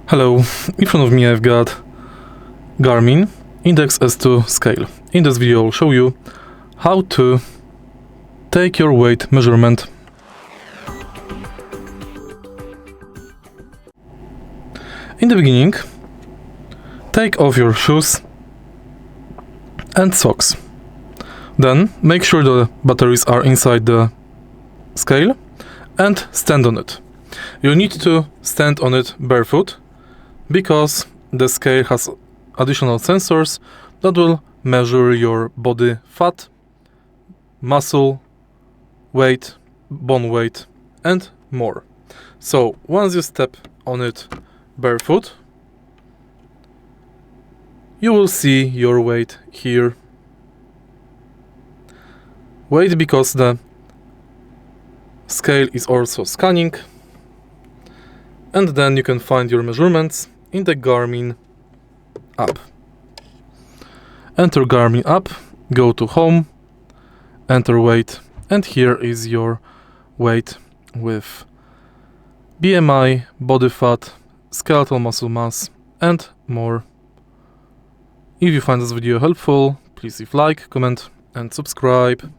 Hello, in front of me I've got GARMIN Index S2 Scale. In this video I'll show you how to take your weight measurement. In the beginning, take off your shoes and socks. Then make sure the batteries are inside the scale and stand on it. You need to stand on it barefoot because the scale has additional sensors that will measure your body fat, muscle weight, bone weight and more. So once you step on it barefoot, you will see your weight here. Wait, because the scale is also scanning, and then you can find your measurements in the GARMIN app. Enter GARMIN app, go to home, enter weight, and here is your weight with BMI, body fat, skeletal muscle mass and more. If you find this video helpful, please leave like, comment and subscribe.